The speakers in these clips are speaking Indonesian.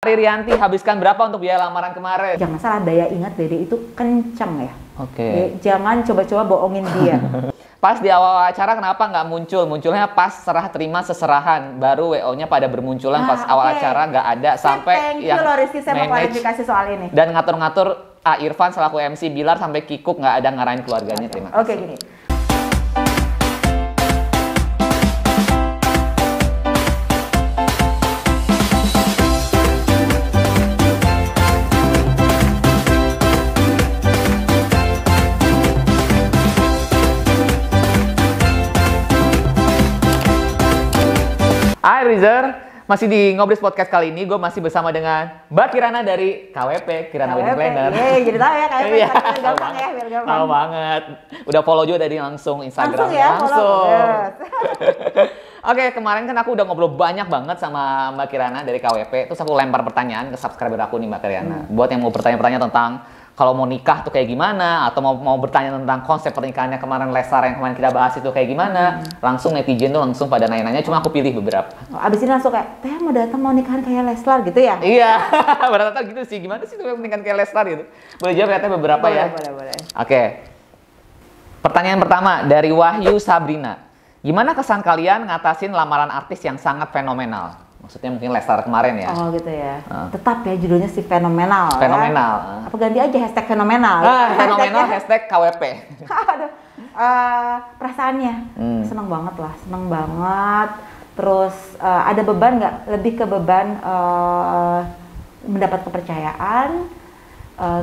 Rianti habiskan berapa untuk biaya lamaran kemarin? Jangan salah, daya ingat Dede itu kenceng ya. Oke. Jangan coba-coba bohongin dia. Pas di awal acara kenapa nggak muncul? Munculnya pas serah terima seserahan. Baru WO-nya pada bermunculan pas awal acara nggak ada. Sampai thank you loh Rizky, saya mau klarifikasi soal ini. Dan ngatur-ngatur Irfan selaku MC Bilar sampai Kikuk nggak ada ngarahin keluarganya. Terima kasih. Oke, gini. Hai Rizer, masih di Ngobris Podcast kali ini gue masih bersama dengan Mbak Kirana dari KWP, Kirana Wedding Planner. Jadi tahu ya KWP, Iya, biar gampang ya, biar gampang. Tahu banget. Udah follow juga dari langsung Instagram. Langsung ya, follow. Yes. Oke, kemarin kan aku udah ngobrol banyak banget sama Mbak Kirana dari KWP. Terus aku lempar pertanyaan ke subscriber aku nih Mbak Kirana. Buat yang mau bertanya-bertanya tentang kalau mau nikah tuh kayak gimana, atau mau bertanya tentang konsep pernikahannya kemarin Leslar yang kemarin kita bahas itu kayak gimana, langsung netizen tuh langsung pada nanya-nanya, cuma aku pilih beberapa. Abis ini langsung kayak, Teh mau datang mau nikahan kayak Leslar gitu ya? Iya, rata-rata gitu sih. Gimana sih tuh pernikahan kayak Leslar gitu? Boleh jawab ya beberapa ya? Boleh. Oke. Pertanyaan pertama dari Wahyu Sabrina. Gimana kesan kalian ngatasin lamaran artis yang sangat fenomenal? Maksudnya mungkin Leslar kemarin ya? Oh gitu ya. Tetap ya judulnya si fenomenal. Fenomenal. Ya? Apa ganti aja hashtag fenomenal? Fenomenal hashtag KWP. Aduh. Perasaannya seneng banget lah, seneng banget. Terus ada beban nggak? Lebih ke beban mendapat kepercayaan.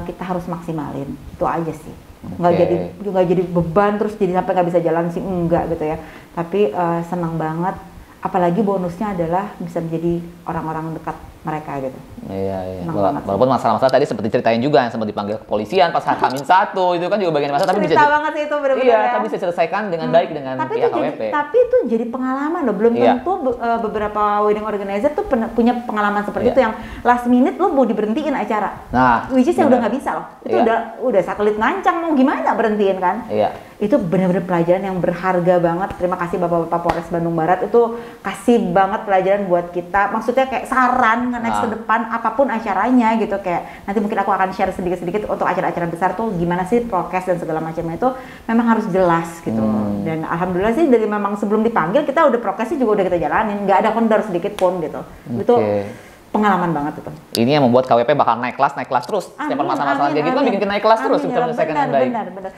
Kita harus maksimalin. Itu aja sih. Nggak jadi beban terus jadi sampai nggak bisa jalan sih, enggak gitu ya. Tapi seneng banget. Apalagi bonusnya adalah bisa menjadi orang-orang dekat mereka gitu. Iya. Walaupun masalah-masalah tadi seperti ceritain juga yang sempat dipanggil kepolisian pas H-1 itu kan juga bagian masalah, tapi bisa banget sih itu benar-benar. Iya, tapi bisa diselesaikan dengan baik dengan pihak KWP. Tapi itu jadi pengalaman loh. Belum tentu beberapa wedding organizer tuh punya pengalaman seperti itu yang last minute lo mau diberhentiin acara. Nah, which is yang udah nggak bisa loh. Itu udah satelit ngancang, mau gimana berhentiin kan? Iya. Itu benar-benar pelajaran yang berharga banget. Terima kasih Bapak-bapak Polres Bandung Barat, itu kasih banget pelajaran buat kita. Maksudnya kayak saran next ke depan apapun acaranya gitu, kayak nanti mungkin aku akan share sedikit-sedikit untuk acara-acara besar tuh gimana sih prokes dan segala macamnya itu memang harus jelas gitu. Dan alhamdulillah sih dari memang sebelum dipanggil kita udah prokesnya juga udah kita jalanin, nggak ada kendor sedikit pun gitu. Itu pengalaman banget itu. Ini yang membuat KWP bakal naik kelas terus. Setiap permasalahan kayak gitu kan bikin kita naik kelas terus bisa menyelesaikan dengan baik. Benar.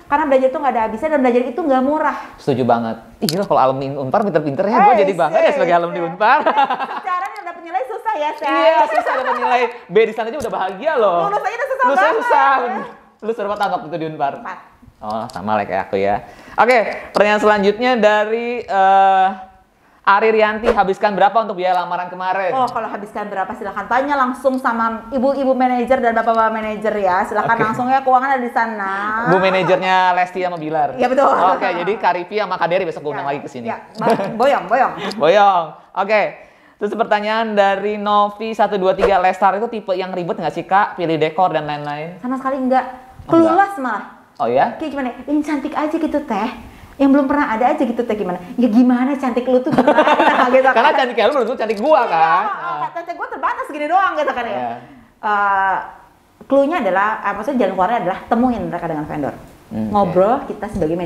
Karena belajar itu nggak ada habisnya dan belajar itu nggak murah. Setuju banget. Iya kalau alumni Unpar pinter-pinter ya, gue jadi bangga ya sebagai alumni Unpar. Caranya dapat nilai susah ya, Shay. Iya, susah dapat nilai B di sana aja udah bahagia loh. Lulus aja udah susah banget. Lulusnya susah. Lulus berapa tahun waktu itu di Unpar? 4. Oh, sama lah kayak aku ya. Oke, pertanyaan selanjutnya dari Rianti, habiskan berapa untuk biaya lamaran kemarin? Oh, kalau habiskan berapa silahkan tanya langsung sama ibu-ibu manajer dan bapak-bapak manajer ya. Silahkan langsung ya, keuangan ada di sana. Bu manajernya Lesti sama Bilar. Iya betul. Oke, jadi Kak Rivi sama Kak Dery besok gue undang lagi ke sini. Ya, boyong. Oke. Terus pertanyaan dari Novi 123, Leslar itu tipe yang ribet nggak sih Kak? Pilih dekor dan lain-lain? Sama sekali enggak. Clueless malah. Oh ya? Kayak gimana? Yang cantik aja gitu Teh. Yang belum pernah ada aja gitu Teh, gimana? Ya gimana cantik lu tuh gimana gitu. Karena cantik kayak lu belum tentu cantik gua kan. Cantik gua terbatas gini doang gitu kan ya. Cluenya adalah, maksudnya jalan keluarnya adalah temuin mereka dengan vendor. Ngobrol, kita sebagai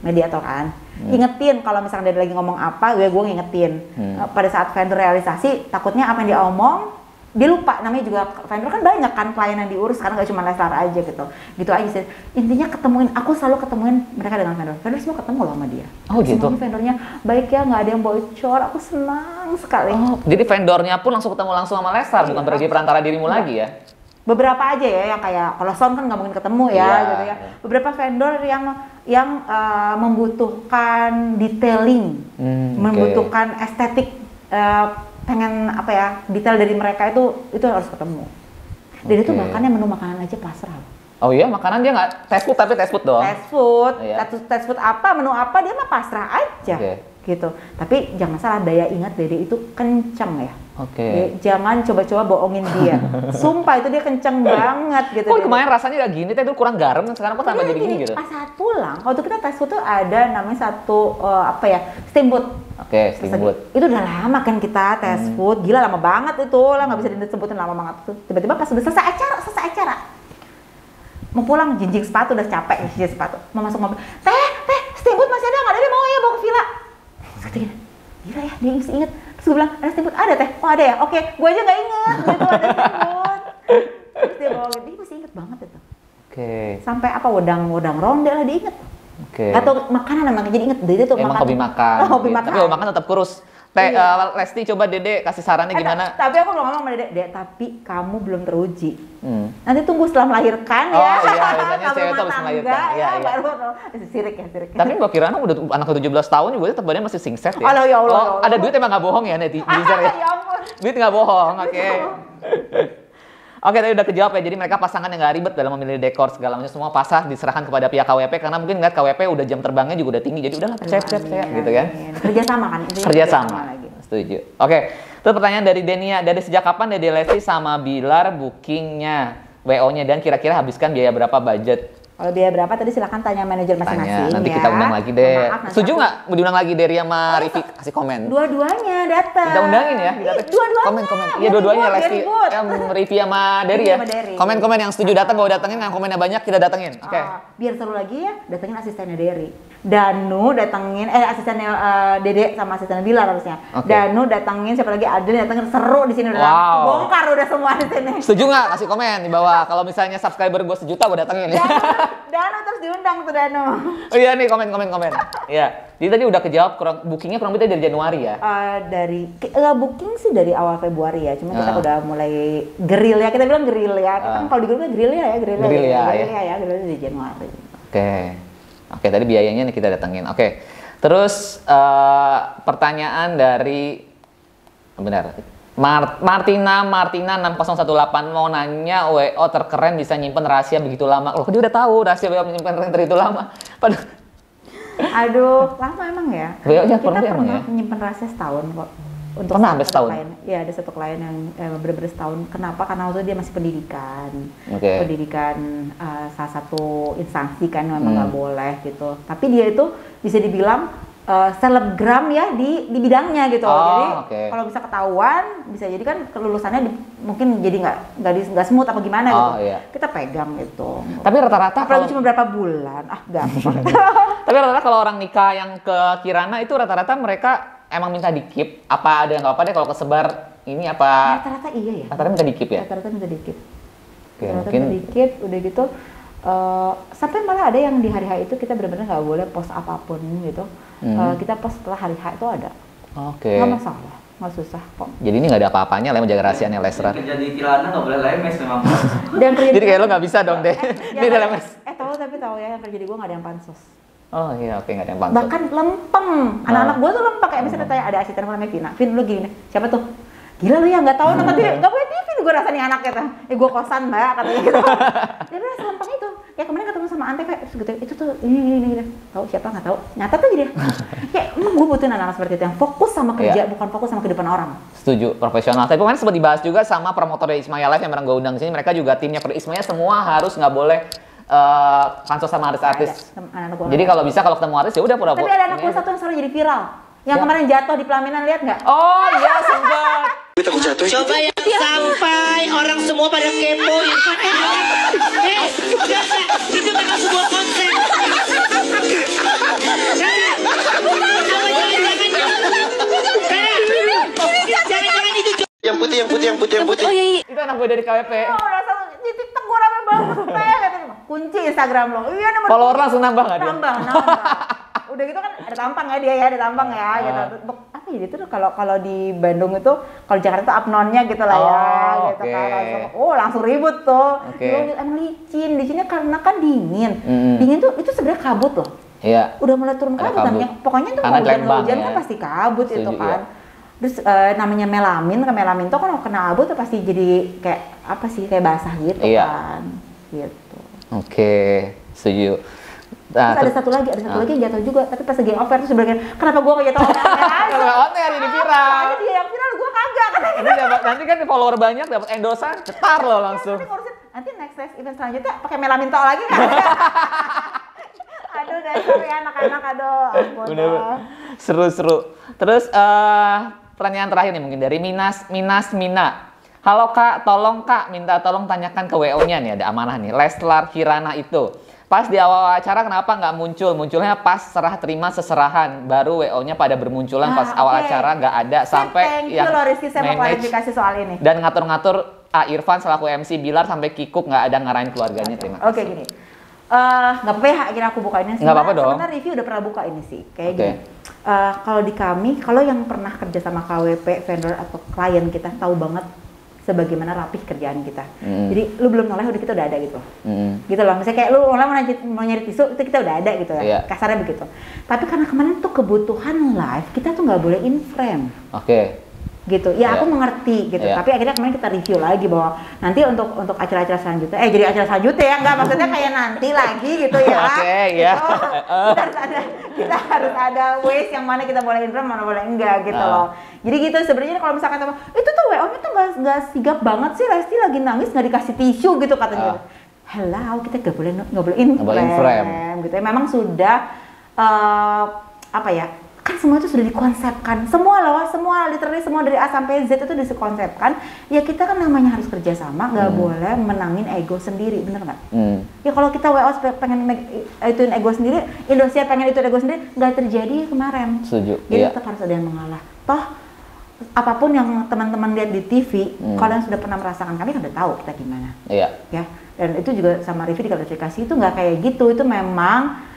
mediator kan. Ingetin kalau misalnya dia lagi ngomong apa, gue ngingetin. Pada saat vendor realisasi, takutnya apa yang dia omong dia lupa, namanya juga vendor kan banyak kan klien yang diurus, karena nggak cuma Leslar aja gitu aja sih. Intinya aku selalu ketemuin mereka dengan vendor semua ketemu loh sama dia. Oh gitu. Semuanya vendornya baik ya, nggak ada yang bocor, aku senang sekali. Oh, jadi vendornya pun langsung ketemu langsung sama Leslar, bukan berarti perantara dirimu lagi ya? Beberapa aja ya yang kayak kalau sound kan nggak mungkin ketemu ya gitu ya. Beberapa vendor yang membutuhkan detailing, membutuhkan estetik, pengen apa ya, detail dari mereka itu harus ketemu. Dan itu bahkan yang menu makanan aja pasrah. Oh iya, makanan dia nggak test food tapi test food dong. Test food apa, menu apa dia mah pasrah aja. Gitu. Tapi jangan salah, daya ingat Dede itu kenceng ya. Jangan coba-coba bohongin dia. Sumpah itu dia kenceng banget gitu. Kok kemarin rasanya udah gini, itu kurang garam, sekarang kok tambah jadi gini gitu. Pas saat pulang, waktu kita tes food tuh ada namanya satu steamboat. Oke, steamboat. Itu udah lama kan kita tes food, gila lama banget itu lah, nggak bisa disebutin lama banget tuh. Tiba-tiba pas udah selesai acara, mau pulang jinjing sepatu udah capek jinjing sepatu, mau masuk mobil, teh steamboat masih ada nggak? Ada bawa ya bawa ke villa. Terus gini, gila ya dia masih inget. Terus gue bilang ada steamboat, ada teh, oh ada ya, oke, gue aja nggak inget gitu ada steamboat. Terus dia bawa, dia masih inget banget itu. Oke. Sampai apa wedang ronde lah dia inget. Oke. Atau makanan emang jadi inget dia tuh Emang makan. hobi makan. Hobi Oke. makan. Tapi hobi makan tetap kurus. Lesti coba Dede kasih sarannya gimana? Tapi aku belum ngomong sama Dede, tapi kamu belum teruji. Nanti tunggu setelah melahirkan ya. Oh iya, biasanya Kamu cewek tuh rumah harus melahirkan. tangga, Iya, iya. baru sirik ya. Tapi Mbak Kirana udah anak 17 tahun juga tetap badannya masih singset ya. Alah, ya Allah, ya Allah. Ada duit emang nggak bohong ya netizen ya. Ya ampun. Duit nggak bohong, oke. Oke, tadi udah kejawab ya. Jadi mereka pasangan yang nggak ribet dalam memilih dekor segala macam, semua pasah diserahkan kepada pihak KWP karena mungkin ngeliat KWP udah jam terbangnya juga udah tinggi. Jadi udahlah percaya gitu kan. Kerjasama kan. Kerjasama. Setuju. Oke, itu pertanyaan dari Denia. Dari sejak kapan Dede Lesti sama Bilar bookingnya, WO-nya, dan kira-kira habiskan biaya berapa budget? Kalau biaya berapa tadi silakan tanya manajer masing-masing ya. Nanti kita undang lagi deh. Setuju nggak diundang lagi Dery sama Rivi? Kasih komen. Dua-duanya datang. Kita undangin ya. Dua-duanya. Komen. Iya dua-duanya Lesti. Rivi sama Dery ya. Komen-komen yang setuju datang, kalau datengin yang komennya banyak kita datengin. Oke. Biar seru lagi ya, datengin asistennya Dery. Danu datengin asistennya Dede sama asistennya Bilar harusnya. Danu datengin siapa lagi? Adel datengin, seru di sini udah. Bongkar udah semua di sini. Setuju nggak? Kasih komen di bawah. Kalau misalnya subscriber gue 1 juta gue datengin ya. Danu terus diundang tuh Danu. Oh iya nih komen. Iya. Jadi tadi udah kejawab bookingnya kurang lebih dari Januari ya. Booking sih dari awal Februari ya. Cuma kita udah mulai grill ya. Kita bilang grill ya. Kita kan kalau di grup grill ya. Grill dari Januari. Oke, tadi biayanya nih kita datengin. Oke. Terus pertanyaan dari Martina 6018 mau nanya WO terkeren bisa nyimpen rahasia begitu lama. Loh, dia udah tahu rahasia WO menyimpan itu lama. Aduh, lama emang ya. Kita pernah menyimpan rahasia setahun kok. Untuk pernah sampai setahun? Iya, ada satu klien yang bener-bener setahun. Kenapa? Karena waktu itu dia masih pendidikan. Pendidikan salah satu instansi kan memang nggak boleh gitu. Tapi dia itu bisa dibilang selebgram ya di bidangnya gitu. Jadi kalau bisa ketahuan, bisa jadi kan kelulusannya mungkin jadi nggak smooth apa gimana gitu. Kita pegang gitu. Tapi rata-rata kalau cuma berapa bulan, gampang. Tapi rata-rata kalau orang nikah yang ke Kirana itu rata-rata mereka emang minta di-keep, apa ada nggak apa deh kalau kesebar ini apa? Rata-rata iya ya. Rata-rata minta di-keep ya? Rata-rata minta di-keep. Rata-rata minta di-keep, udah gitu. Sampai malah ada yang di hari H itu kita benar-benar nggak boleh post apapun gitu. Kita post setelah hari H itu ada. Nggak masalah, nggak susah kok. Jadi ini nggak ada apa-apanya, lah menjaga rahasianya Lesrar. Kerja di Kirana nggak boleh lemes memang. Jadi kayak lo nggak bisa dong deh. Ini udah lemes. Tahu ya yang kerja di gue nggak ada yang pansos. Oh iya, oke, nggak ada yang pansos. Bahkan lempeng. Anak-anak gue tuh lempeng. Kayak misalnya tanya ada asisten namanya Vina. Vin, lu gini nih. Siapa tuh? Gila lu ya, nggak tahu nonton TV. Nggak punya TV gue rasanya anak gitu. Gue kosan mbak, katanya gitu. Dia bilang selempeng itu. Ya kemarin ketemu sama Antep, terus gitu. Itu tuh ini. Tahu siapa nggak tahu. Nyata tuh jadi. Kayak gue butuhin anak-anak seperti itu yang fokus sama kerja, bukan fokus sama kehidupan orang. Setuju, profesional. Tapi kemarin sempat dibahas juga sama promotor dari Ismaya Live yang bareng gue undang di sini. Mereka juga timnya Ismaya semua harus nggak boleh pansos sama artis-artis. Jadi kalau bisa kalau ketemu artis ya udah pura-pura. Tapi ada anak gue satu yang selalu jadi viral. Yang kemarin jatuh di pelaminan, lihat nggak? Oh iya sempat. Takut jatuh. Coba ya sampai orang semua pada kepoin. Itu memang sebuah konsep. Jangan itu. Yang putih. Oh iya. Itu anak gue dari KWP. Oh, di TikTok gue rame banget. Katanya, kunci Instagram lo. Iya, follower langsung nambah nggak dia? Nambah. Udah gitu kan ada tampang ya dia ya, ada tampang ya gitu. Apa ya itu kalau di Bandung itu, kalau Jakarta itu apnonnya gitu lah ya, gitu kan. Langsung ribut tuh. Emang licin. Di sini karena kan dingin. Dingin tuh itu sebenarnya kabut loh. Iya. Udah mulai turun kabut. Pokoknya tuh mau hujan kan pasti kabut itu kan. Terus namanya melamin tuh kan kalau kena abu tuh pasti jadi kayak apa sih, kayak basah gitu kan. Gitu. Oke, setuju. Terus ada satu lagi yang jatuh juga, tapi pas lagi over tuh sebenarnya kenapa gua nggak jatuh Kalau on-air jadi viral. Ada dia yang viral, gua kagak katanya. Nanti kan follower banyak, dapat endorsan, cetar loh langsung. Nanti next event selanjutnya pakai melamin lagi kan. Aduh dasar ya anak-anak, aduh ampun. Bener. Seru-seru. Terus pertanyaan terakhir nih mungkin dari Mina. Halo Kak, tolong Kak, minta tolong tanyakan ke WO-nya nih, ada amanah nih. Leslar Kirana itu. Pas di awal acara kenapa nggak muncul? Munculnya pas serah terima seserahan. Baru WO-nya pada bermunculan pas awal acara nggak ada. Sampai thank you loh Rizky, saya mau klarifikasi soal ini. Dan ngatur-ngatur Irfan selaku MC Bilar sampai Kikuk nggak ada ngarahin keluarganya. Terima kasih. Oke gini. Nggak apa-apa ya akhirnya aku buka ini. Nggak apa-apa dong. Sebenarnya review udah pernah buka ini sih. Kayak gini. Kalau di kami, kalau yang pernah kerja sama KWP, vendor atau klien kita tahu banget sebagaimana rapih kerjaan kita. Jadi lu belum noleh udah kita udah ada gitu. Gitu loh. Misalnya kayak lu mau nyari tisu itu kita udah ada gitu ya. Iya. Kasarnya begitu. Tapi karena kemarin tuh kebutuhan live, kita tuh nggak boleh in frame. Oke. Gitu. Ya aku mengerti gitu. Tapi akhirnya kemarin kita review lagi bahwa nanti untuk acara-acara selanjutnya jadi acara selanjutnya ya enggak maksudnya kayak nanti lagi gitu ya. Oke, ya. Kita harus ada ways yang mana kita boleh in frame, mana boleh enggak gitu loh. Jadi gitu sebenarnya kalau misalkan sama itu tuh WO-nya tuh enggak sigap banget sih, Lesti lagi nangis enggak dikasih tisu gitu katanya. Hello, kita enggak boleh in frame gitu ya. Memang sudah apa ya? Kan semua itu sudah dikonsepkan, literally semua dari A sampai Z itu dikonsepkan. Ya kita kan namanya harus kerjasama, nggak boleh menangin ego sendiri, bener nggak? Ya kalau kita WO pengen ituin ego sendiri, Indosiar pengen itu ego sendiri, nggak terjadi kemarin. Setuju. Jadi tetap harus ada yang mengalah. Toh apapun yang teman-teman lihat di TV, kalian sudah pernah merasakan, kami kan udah tahu kita gimana. Iya. Ya, dan itu juga sama review diklarifikasi itu nggak kayak gitu, itu memang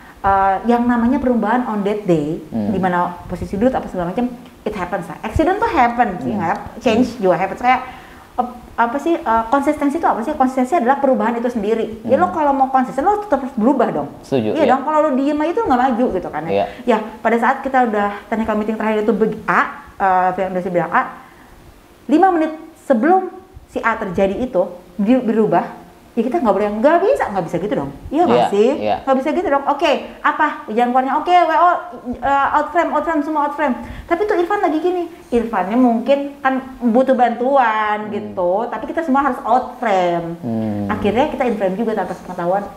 yang namanya perubahan on that day, di mana posisi duduk apa segala macam, it happens lah. Accident tuh happen sih, change juga happens. Kayak apa sih konsistensi itu apa sih? Konsistensi adalah perubahan itu sendiri. Ya lo kalau mau konsisten lo tetap harus berubah dong. Setuju. Iya dong. Kalau lo diem aja tuh nggak maju gitu kan ya. Ya pada saat kita udah technical meeting terakhir itu yang udah bilang A, 5 menit sebelum si A terjadi itu berubah. Ya kita nggak bisa gitu dong. Iya nggak sih? Nggak bisa gitu dong. Oke, apa? Jangan keluarnya. Oke, WO out frame, semua out frame. Tapi tuh Irfan lagi gini. Irfannya mungkin kan butuh bantuan gitu. Tapi kita semua harus out frame. Akhirnya kita in frame juga tanpa pengetahuan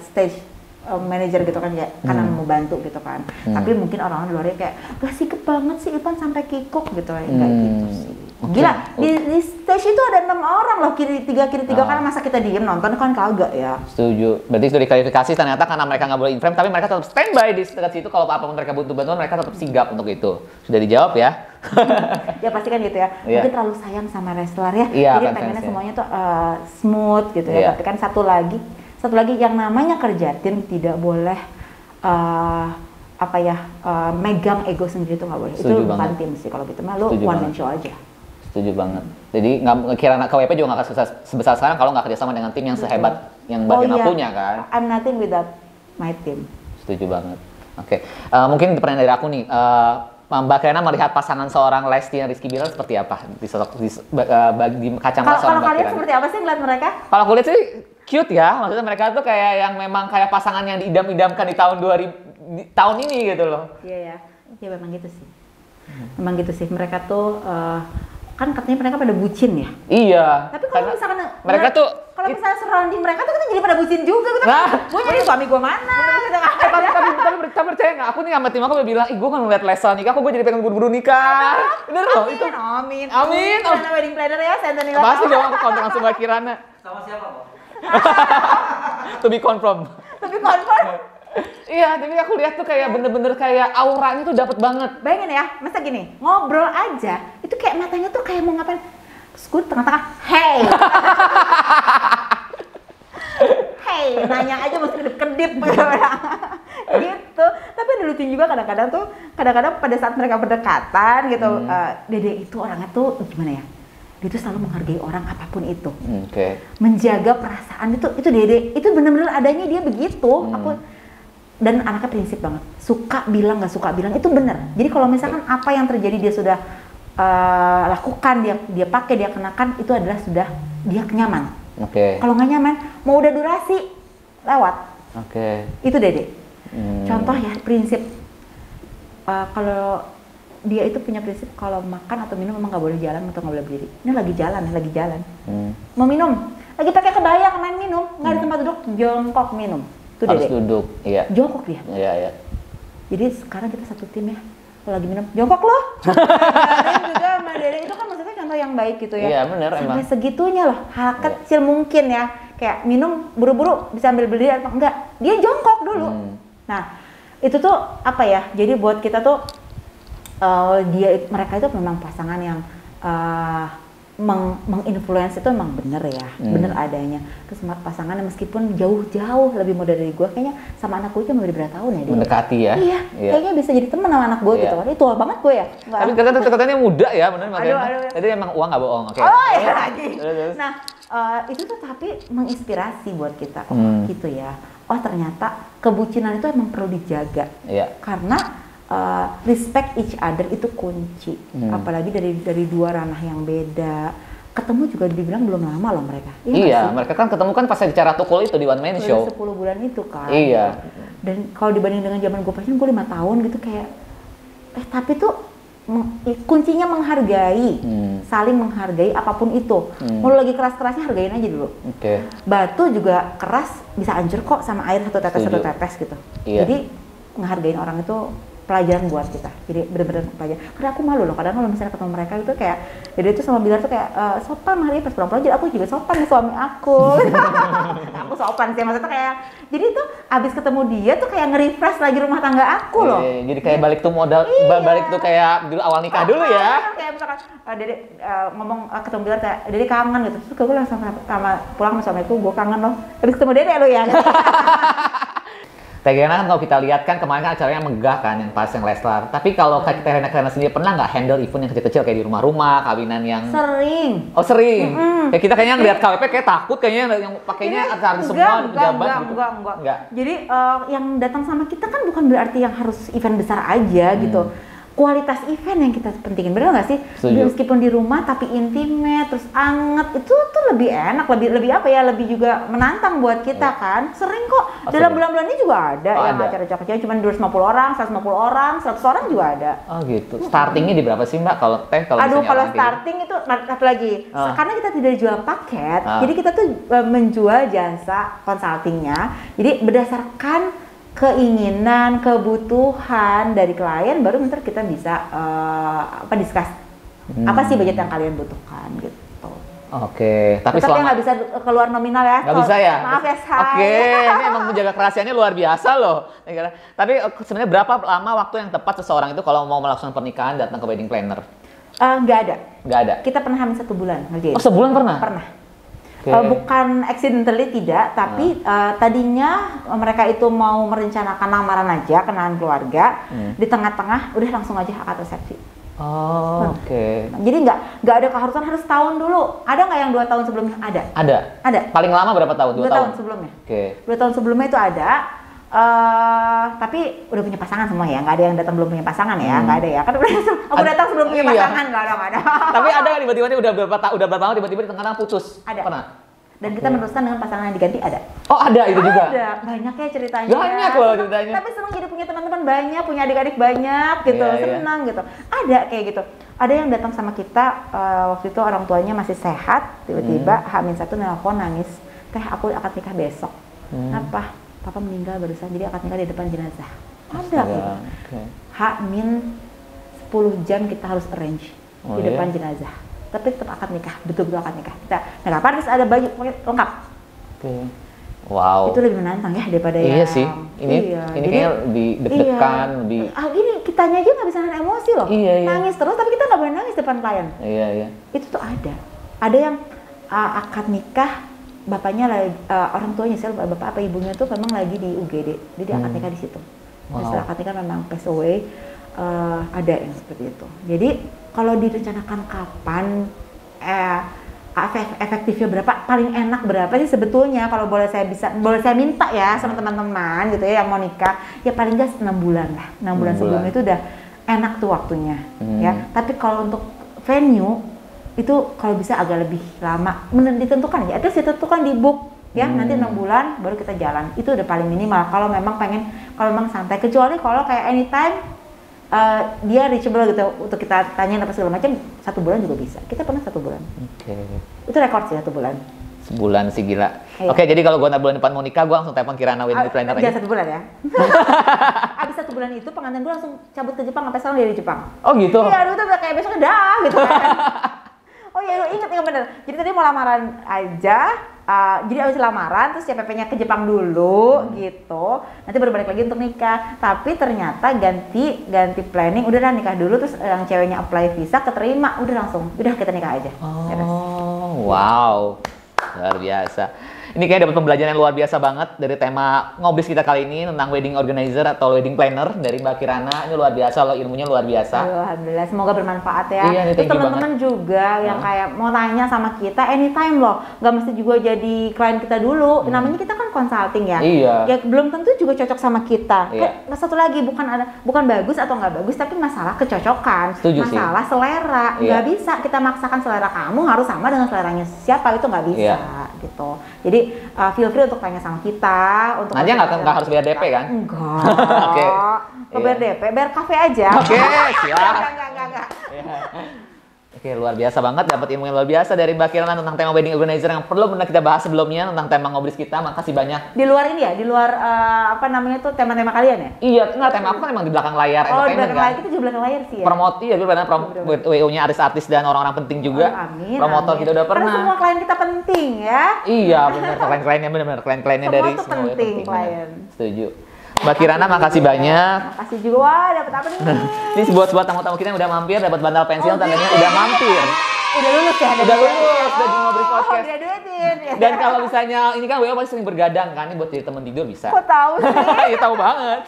stage manager gitu kan ya, karena mau bantu gitu kan. Tapi mungkin orang-orang luarnya kayak gak sikap banget sih Irfan sampai kikuk gitu ya. Kayak gitu sih. Gila, di stage itu ada 6 orang loh, kiri tiga karena masa kita diem nonton kan kagak ya. Setuju. Berarti sudah diklarifikasi ternyata karena mereka nggak boleh in frame, tapi mereka tetap standby di dekat situ. Kalau apapun mereka butuh bantuan, mereka tetap sigap untuk itu. Sudah dijawab ya? Ya pasti kan gitu ya. Mungkin terlalu sayang sama wrestler ya. Jadi pengennya semuanya tuh smooth gitu ya. Tapi kan satu lagi yang namanya kerja tim tidak boleh megang ego sendiri tuh nggak boleh. Setuju itu bukan tim sih kalau gitu mah lu one man show aja. Setuju banget. Jadi nggak kira KWP juga nggak akan sebesar sekarang kalau nggak kerjasama dengan tim yang sehebat yang Mbak punya kan. I'm nothing without my team. Setuju banget. Oke. Mungkin pertanyaan dari aku nih. Mbak Kirana melihat pasangan seorang Lesti dan Rizky Bilar seperti apa di kacamata seorang Mbak Kirana? Kalian seperti apa sih ngeliat mereka? Kalau aku lihat sih cute ya, maksudnya mereka tuh kayak yang memang kayak pasangan yang diidam-idamkan di tahun ini gitu loh. Iya memang gitu sih. Memang gitu sih, mereka tuh kan katanya mereka pada bucin ya. Iya. Tapi kalau misalkan mereka tuh kalau misalnya surrounding mereka tuh kita jadi pada bucin juga gitu. Gue nyari suami gue mana? Tapi percaya nggak? Aku nih sama tim aku udah bilang, gue kan ngeliat Lesa nikah, gue jadi pengen buru-buru nikah. Bener loh itu. Amin. Karena wedding planner ya, Sentanila. Pasti dong aku kontak langsung Mbak Kirana. Sama siapa kok? To be confirmed. Iya, tapi aku lihat tuh kayak bener-bener kayak auranya tuh dapet banget. Bayangin ya, masa gini, ngobrol aja, itu kayak matanya tuh kayak mau ngapain. Terus gue tengah-tengah, hey, nanya aja mesti kedip-kedip gitu. Tapi lucuin juga kadang-kadang pada saat mereka berdekatan gitu, Dede itu orangnya tuh gimana ya? Dia tuh selalu menghargai orang apapun itu. Menjaga perasaan itu Dede, itu benar-benar adanya dia begitu. Dan anaknya prinsip banget, suka bilang nggak suka bilang itu benar. Jadi kalau misalkan apa yang terjadi dia sudah lakukan, dia pakai, dia kenakan, itu adalah sudah dia nyaman. Kalau nggak nyaman, mau udah durasi lewat. Itu Dede. Contoh ya prinsip, kalau dia itu punya prinsip kalau makan atau minum memang nggak boleh jalan atau nggak boleh berdiri. Ini lagi jalan. Mau minum, lagi pakai kebaya main minum, nggak ada tempat duduk, jongkok minum. Itu Harus Dede. duduk. Iya. Jongkok dia. Iya, iya. Jadi sekarang kita satu tim ya. Kalau lagi minum, jongkok loh. Dede juga sama Dede itu kan maksudnya contoh yang baik gitu ya. Iya, bener Sampai emang. segitunya loh. Hal kecil mungkin ya. Kayak minum buru-buru bisa ambil berdiri atau enggak. Dia jongkok dulu. Nah, itu tuh apa ya? Jadi buat kita tuh mereka itu memang pasangan yang menginfluence itu emang bener ya, bener adanya. Terus pasangannya meskipun jauh-jauh lebih muda dari gue, kayaknya sama anak gue cuma beda berapa tahun ya dia. Mendekati ya. Iya, kayaknya bisa jadi temen sama anak gue Iya. gitu kan. Ini tua banget gue ya. Tapi katanya muda ya, bener makanya. Aduh. Jadi emang uang nggak bohong, oke. Oh iya lagi. Terus. Nah, itu tuh tapi menginspirasi buat kita gitu ya. Oh ternyata kebucinan itu emang perlu dijaga. Iya. Karena respect each other itu kunci. Apalagi dari dua ranah yang beda. Ketemu juga dibilang belum lama loh mereka. Iya, mereka kan ketemu kan pas acara tukul itu di One Man Show. 10 bulan itu kan. Iya. Dan kalau dibanding dengan zaman gue pacaran, gue 5 tahun gitu kayak tapi tuh kuncinya menghargai, saling menghargai apapun itu. Mau lagi keras-kerasnya hargain aja dulu. Oke. Batu juga keras bisa hancur kok sama air satu Setuju. tetes gitu. Iya. Jadi ngehargain orang itu pelajaran buat kita. Jadi bener-bener pelajaran. Karena aku malu loh kadang kalau misalnya ketemu mereka itu kayak jadi itu sama Bilar tuh kayak sopan hari pas pulang-pulang. Jadi aku juga sopan nih suami aku. Aku sopan sih maksudnya kayak jadi tuh abis ketemu dia tuh kayak nge-refresh lagi rumah tangga aku loh. Iya, jadi kayak balik tuh modal, balik tuh kayak dulu awal nikah dulu ya. Kayak misalkan Dede ngomong ketemu Bilar kayak Dede kangen gitu. Terus gue langsung sama pulang sama suamiku, gue kangen loh. Habis ketemu Dede lo ya. Teh Gena kan kalau kita lihat kan kemarin kan acaranya megah kan yang pas yang Leslar. Tapi kalau Teh Gena sendiri pernah nggak handle event yang kecil-kecil kayak di rumah-rumah, kawinan yang Sering. Oh sering. Kayak kita kayaknya ngeliat KWP kayak takut kayaknya yang pakainya artis semua pejabat gitu. Enggak. Jadi yang datang sama kita kan bukan berarti yang harus event besar aja gitu. Kualitas event yang kita pentingin, bener nggak sih? Setuju. Meskipun di rumah tapi intimate, terus anget, itu tuh lebih enak, lebih apa ya? Lebih juga menantang buat kita kan. Sering kok. Dalam sering. bulan-bulan ini juga ada yang Ada. acara kecil cuma 250 orang, 150 orang, 100 orang juga ada. Oh gitu. Startingnya di berapa sih Mbak kalau Teh kalau Aduh, misalnya kalau orang kayak starting itu satu lagi. Karena kita tidak jual paket, Ah. jadi kita tuh menjual jasa consultingnya. Jadi berdasarkan keinginan, kebutuhan dari klien, baru ntar kita bisa discuss apa sih budget yang kalian butuhkan gitu. Oke, tapi Tetap selama nggak bisa keluar nominal ya. nggak bisa ya? Maaf ya, Say. Oke, ini emang menjaga kerahasiaannya luar biasa loh. Tapi sebenarnya berapa lama waktu yang tepat seseorang itu kalau mau melakukan pernikahan datang ke wedding planner? Nggak ada. Nggak ada. Kita pernah hamil 1 bulan ngerjain. Oh sebulan pernah? Pernah. Oke. Bukan accidentally tidak, tapi tadinya mereka itu mau merencanakan lamaran aja, kenalan keluarga, di tengah-tengah udah langsung aja akad resepsi. Oh, oke. Jadi nggak ada keharusan harus tahun dulu. Ada nggak yang 2 tahun sebelumnya? Ada. Ada. Paling lama berapa tahun? 2 tahun sebelumnya. Oke. 2 tahun sebelumnya itu ada. Tapi udah punya pasangan semua ya, nggak ada yang datang belum punya pasangan ya, nggak ada ya. Kan aku datang sebelum punya Iya. pasangan, nggak ada. Tapi ada kan tiba-tiba udah berapa tahun tiba-tiba di tengah-tengah putus? Ada. Pernah? Dan kita meneruskan dengan pasangan yang diganti ada. Oh ada itu juga? Ada, banyak ya ceritanya. Banyak loh ceritanya. Tapi senang jadi punya teman-teman banyak, punya adik-adik banyak gitu, Iya, iya. senang gitu. Ada kayak gitu. Ada yang datang sama kita waktu itu orang tuanya masih sehat, tiba-tiba H-1 nelpon nangis, Teh aku akad nikah besok. Apa? Papa meninggal barusan, jadi akad nikah di depan jenazah. Ada gitu. Oke. H-10 jam kita harus arrange Oh, di iya? depan jenazah. Tapi tetap akad nikah, betul-betul akad nikah. Kita nggak harus ada baju pokoknya lengkap. Oke. Wow. Itu lebih menantang ya daripada Iya yang sih. Ini Jadi, kayaknya lebih deg-degan, iya. lebih Gini kitanya aja nggak bisa nahan emosi loh. Iya, iya. Nangis terus, tapi kita nggak boleh nangis depan klien. iya. Itu tuh ada. Ada yang akad nikah, bapaknya lagi, orang tuanya sih, bapak apa ibunya tuh memang lagi di UGD, jadi akad nikah di situ. Wow. Setelah akad nikah memang pass away, ada yang seperti itu. Jadi kalau direncanakan kapan, efektifnya berapa, paling enak berapa sih sebetulnya kalau boleh saya minta ya sama teman-teman gitu ya yang mau nikah, ya paling nggak 6 bulan lah. 6 bulan 6 sebelum bulan. itu udah enak tuh waktunya ya. Tapi kalau untuk venue itu kalau bisa agak lebih lama, ditentukan ya, terus ditentukan di book ya, nanti 6 bulan baru kita jalan. Itu udah paling minimal kalau memang kalau memang santai, kecuali kalau kayak anytime dia reachable gitu untuk kita tanyain apa segala macam, 1 bulan juga bisa. Kita pernah 1 bulan. Oke. Itu rekor sih 1 bulan. Sebulan sih gila. Iya. Oke, jadi kalau gue bulan depan mau nikah, gue langsung telepon Kirana wedding planner Jangan aja. 1 bulan ya. Abis 1 bulan itu pengantin gue langsung cabut ke Jepang, sampai sekarang dia di Jepang. Oh gitu? Iya, aduh tuh udah kayak besoknya dah gitu kan. Oh iya, inget bener. Jadi tadi mau lamaran aja, jadi abis lamaran terus CPP-nya ke Jepang dulu gitu. Nanti baru balik lagi untuk nikah. Tapi ternyata ganti planning, udah lah nikah dulu, terus yang ceweknya apply visa keterima, udah kita nikah aja. Beres. Oh, wow. Luar biasa. Ini kayak dapat pembelajaran yang luar biasa banget dari tema ngobis kita kali ini tentang wedding organizer atau wedding planner dari Mbak Kirana. Ini luar biasa loh, ilmunya luar biasa. Alhamdulillah, semoga bermanfaat ya. Iya, Terus thank you teman-teman juga yang kayak mau tanya sama kita anytime loh, nggak mesti juga jadi klien kita dulu. Namanya kita kan consulting ya. Iya. Ya belum tentu juga cocok sama kita. Iya. Satu lagi bukan bagus atau nggak bagus, tapi masalah kecocokan, Setuju sih. masalah selera. Iya. Nggak bisa kita maksakan selera kamu harus sama dengan seleranya siapa, itu nggak bisa gitu. Jadi feel free untuk tanya sama kita. Untuk Nanti nggak harus bayar DP kan? Enggak. Oke. Nggak bayar DP, bayar kafe aja. Oke, siap. Enggak. Oke, luar biasa banget, dapat ilmu yang luar biasa dari Mbak Kirana tentang tema wedding organizer yang perlu pernah kita bahas sebelumnya tentang tema ngobris kita. Makasih banyak. Di luar ini ya, di luar apa namanya tuh tema-tema kalian ya? Iya, enggak, tema aku kan emang di belakang layar Oh, di entertainment belakang kan. layar, kita juga belakang layar sih ya. Promote, iya, dulu pernah WO-nya artis-artis dan orang-orang penting juga. Oh, amin. Promotor amin. kita udah pernah. Karena semua klien kita penting ya. Iya, benar. Klien-kliennya benar-benar klien-kliennya Semua dari tuh semua penting, benar. klien. Setuju. Mbak Kirana, makasih banyak. Makasih juga. Wah, dapat apa nih? Ini buat tamu-tamu kita yang udah mampir, dapat bantal pensil, Oh, tandanya gitu. udah mampir. Udah lulus ya? Udah lulus, udah di Ngobris Podcast. Oh, graduated. Ya. Dan kalau misalnya ini kan WO pasti sering bergadang kan, ini buat jadi temen tidur bisa. Kok tahu sih? Iya tahu banget.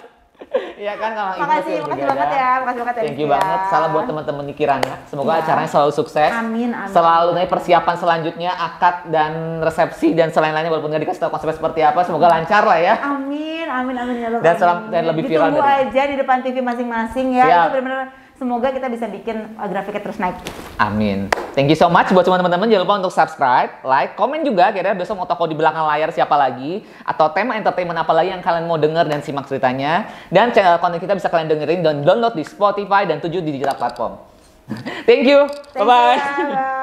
Iya kan kalau ini Makasih pasti banget bergadang. ya. Makasih banget ya. Thank you Rizky, banget. ya. Salam buat teman-teman di Kirana. Semoga Iya. acaranya selalu sukses. Amin, amin. Selalu nanti persiapan selanjutnya akad dan resepsi dan selain-lainnya walaupun nggak dikasih tahu konsepnya seperti apa, semoga lancar lah ya. Amin ya Allah. Dan dan lebih viral Ditunggu dari- aja di depan TV masing-masing ya. Siap. Itu benar-benar semoga kita bisa bikin grafiknya terus naik. Amin. Thank you so much buat teman-teman. Jangan lupa untuk subscribe, like, komen juga. Kira-kira besok mau toko di belakang layar siapa lagi, atau tema entertainment apa lagi yang kalian mau denger dan simak ceritanya. Dan channel konten kita bisa kalian dengerin dan download di Spotify dan 7 di digital platform. Thank you. Thank you, Bye-bye. ya. Bye.